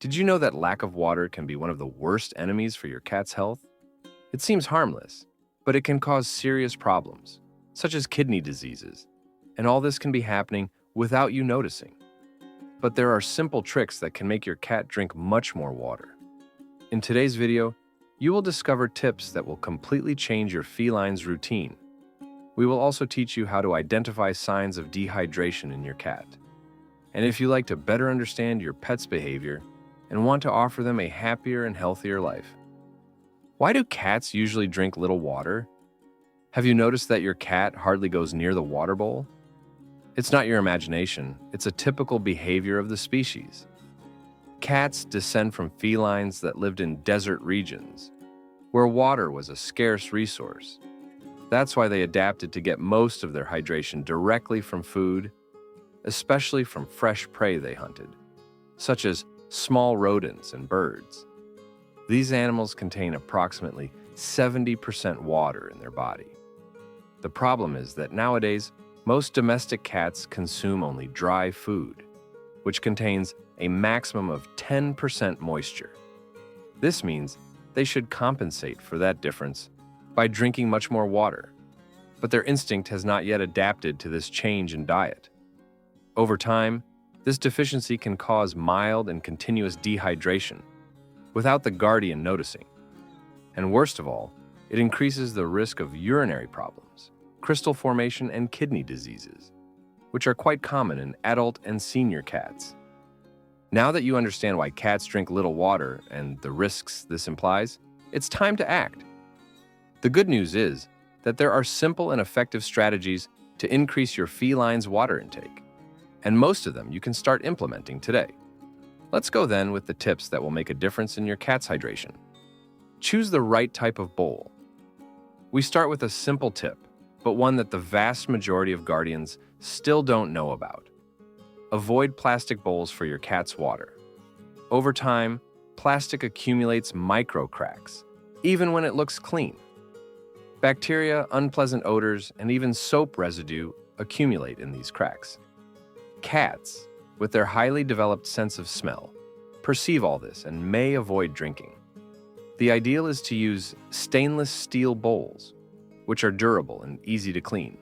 Did you know that lack of water can be one of the worst enemies for your cat's health? It seems harmless, but it can cause serious problems, such as kidney diseases, and all this can be happening without you noticing. But there are simple tricks that can make your cat drink much more water. In today's video, you will discover tips that will completely change your feline's routine. We will also teach you how to identify signs of dehydration in your cat. And if you like to better understand your pet's behavior and want to offer them a happier and healthier life. Why do cats usually drink little water? Have you noticed that your cat hardly goes near the water bowl? It's not your imagination, it's a typical behavior of the species. Cats descend from felines that lived in desert regions, where water was a scarce resource. That's why they adapted to get most of their hydration directly from food, especially from fresh prey they hunted, such as small rodents and birds. These animals contain approximately 70% water in their body. The problem is that nowadays, most domestic cats consume only dry food, which contains a maximum of 10% moisture. This means they should compensate for that difference by drinking much more water, but their instinct has not yet adapted to this change in diet. Over time, this deficiency can cause mild and continuous dehydration without the guardian noticing. And worst of all, it increases the risk of urinary problems, crystal formation, and kidney diseases, which are quite common in adult and senior cats. Now that you understand why cats drink little water and the risks this implies, it's time to act. The good news is that there are simple and effective strategies to increase your feline's water intake, and most of them you can start implementing today. Let's go then with the tips that will make a difference in your cat's hydration. Choose the right type of bowl. We start with a simple tip, but one that the vast majority of guardians still don't know about. Avoid plastic bowls for your cat's water. Over time, plastic accumulates micro cracks, even when it looks clean. Bacteria, unpleasant odors, and even soap residue accumulate in these cracks. Cats, with their highly developed sense of smell, perceive all this and may avoid drinking. The ideal is to use stainless steel bowls, which are durable and easy to clean,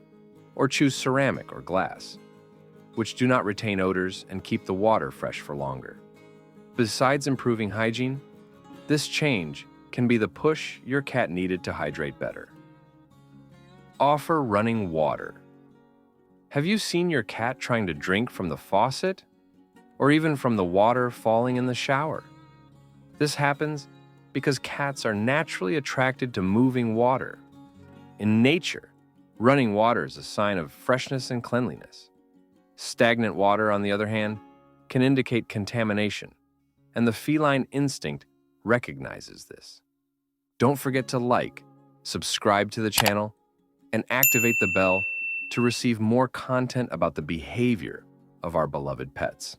or choose ceramic or glass, which do not retain odors and keep the water fresh for longer. Besides improving hygiene, this change can be the push your cat needed to hydrate better. Offer running water. Have you seen your cat trying to drink from the faucet? Or even from the water falling in the shower? This happens because cats are naturally attracted to moving water. In nature, running water is a sign of freshness and cleanliness. Stagnant water, on the other hand, can indicate contamination, and the feline instinct recognizes this. Don't forget to like, subscribe to the channel, and activate the bell to receive more content about the behavior of our beloved pets.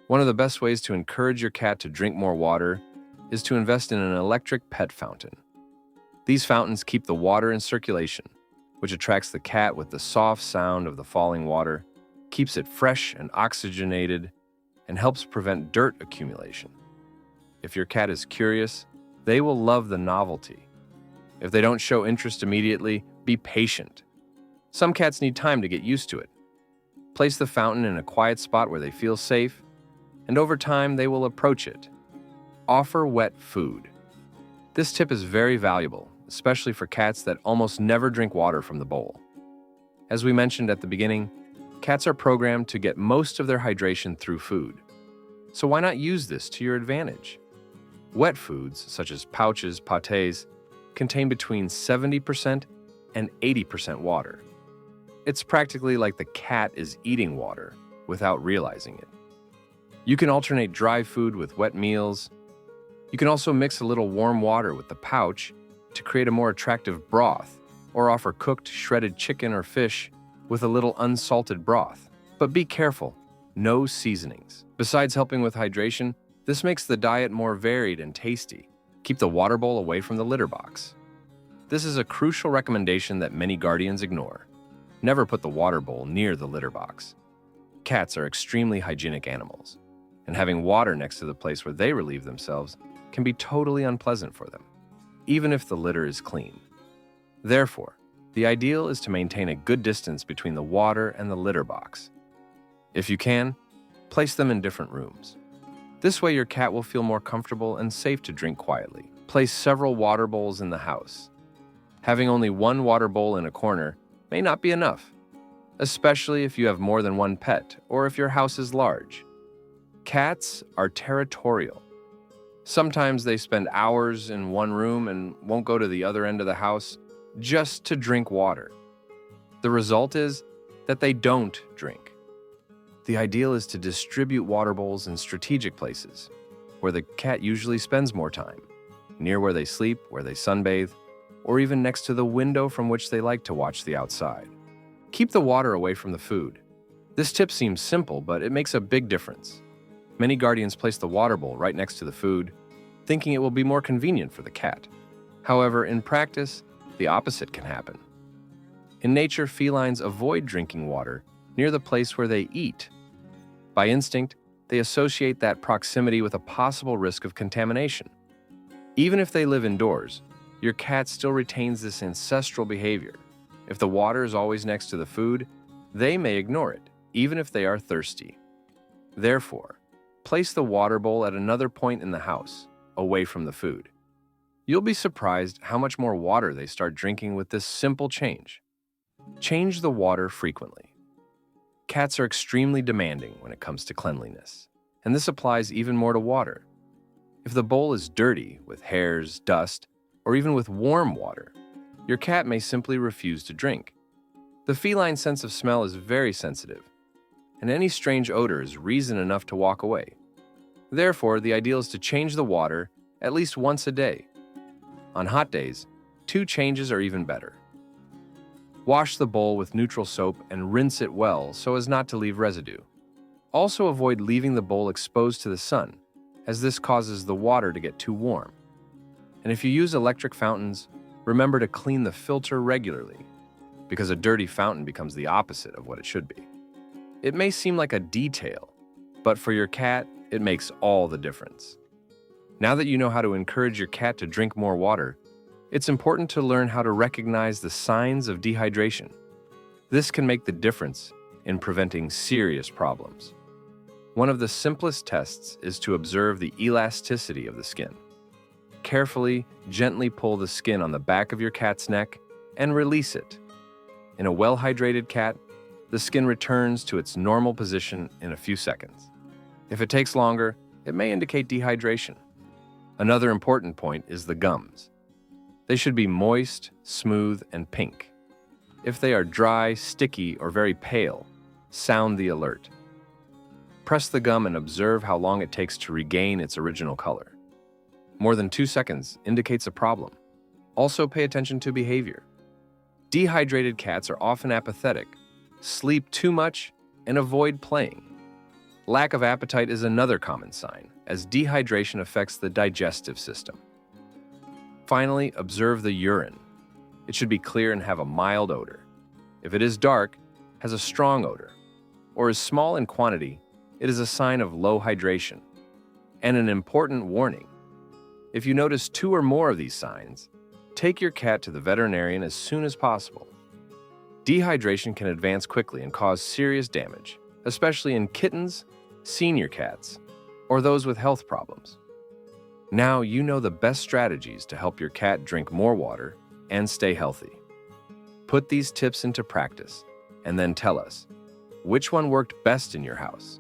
One of the best ways to encourage your cat to drink more water is to invest in an electric pet fountain. These fountains keep the water in circulation, which attracts the cat with the soft sound of the falling water, keeps it fresh and oxygenated, and helps prevent dirt accumulation. If your cat is curious, they will love the novelty. If they don't show interest immediately, be patient. Some cats need time to get used to it. Place the fountain in a quiet spot where they feel safe, and over time they will approach it. Offer wet food. This tip is very valuable, especially for cats that almost never drink water from the bowl. As we mentioned at the beginning, cats are programmed to get most of their hydration through food. So why not use this to your advantage? Wet foods, such as pouches, pâtés, contain between 70% and 80% water. It's practically like the cat is eating water without realizing it. You can alternate dry food with wet meals. You can also mix a little warm water with the pouch to create a more attractive broth, or offer cooked shredded chicken or fish with a little unsalted broth. But be careful, no seasonings. Besides helping with hydration, this makes the diet more varied and tasty. Keep the water bowl away from the litter box. This is a crucial recommendation that many guardians ignore. Never put the water bowl near the litter box. Cats are extremely hygienic animals. and having water next to the place where they relieve themselves can be totally unpleasant for them, even if the litter is clean. Therefore, the ideal is to maintain a good distance between the water and the litter box. If you can, place them in different rooms. This way your cat will feel more comfortable and safe to drink quietly. Place several water bowls in the house. Having only one water bowl in a corner may not be enough, especially if you have more than one pet or if your house is large. Cats are territorial. Sometimes they spend hours in one room and won't go to the other end of the house just to drink water. The result is that they don't drink. The ideal is to distribute water bowls in strategic places, where the cat usually spends more time, near where they sleep, where they sunbathe, or even next to the window from which they like to watch the outside. Keep the water away from the food. This tip seems simple, but it makes a big difference. Many guardians place the water bowl right next to the food, thinking it will be more convenient for the cat. However, in practice, the opposite can happen. In nature, felines avoid drinking water near the place where they eat. By instinct, they associate that proximity with a possible risk of contamination. Even if they live indoors, your cat still retains this ancestral behavior. If the water is always next to the food, they may ignore it, even if they are thirsty. Therefore, place the water bowl at another point in the house, away from the food. You'll be surprised how much more water they start drinking with this simple change. Change the water frequently. Cats are extremely demanding when it comes to cleanliness, and this applies even more to water. If the bowl is dirty, with hairs, dust, or even with warm water, your cat may simply refuse to drink. The feline sense of smell is very sensitive, and any strange odor is reason enough to walk away. Therefore, the ideal is to change the water at least once a day. On hot days, 2 changes are even better. Wash the bowl with neutral soap and rinse it well so as not to leave residue. Also avoid leaving the bowl exposed to the sun, as this causes the water to get too warm. And if you use electric fountains, remember to clean the filter regularly, because a dirty fountain becomes the opposite of what it should be. It may seem like a detail, but for your cat, it makes all the difference. Now that you know how to encourage your cat to drink more water, it's important to learn how to recognize the signs of dehydration. This can make the difference in preventing serious problems. One of the simplest tests is to observe the elasticity of the skin. Carefully, gently pull the skin on the back of your cat's neck and release it. In a well-hydrated cat, the skin returns to its normal position in a few seconds. If it takes longer, it may indicate dehydration. Another important point is the gums. They should be moist, smooth, and pink. If they are dry, sticky, or very pale, sound the alert. Press the gum and observe how long it takes to regain its original color. More than 2 seconds indicates a problem. Also pay attention to behavior. Dehydrated cats are often apathetic, sleep too much, and avoid playing. Lack of appetite is another common sign, as dehydration affects the digestive system. Finally, observe the urine. It should be clear and have a mild odor. If it is dark, has a strong odor, or is small in quantity, it is a sign of low hydration. And an important warning: if you notice 2 or more of these signs, take your cat to the veterinarian as soon as possible. Dehydration can advance quickly and cause serious damage, especially in kittens, senior cats, or those with health problems. Now you know the best strategies to help your cat drink more water and stay healthy. Put these tips into practice and then tell us which one worked best in your house.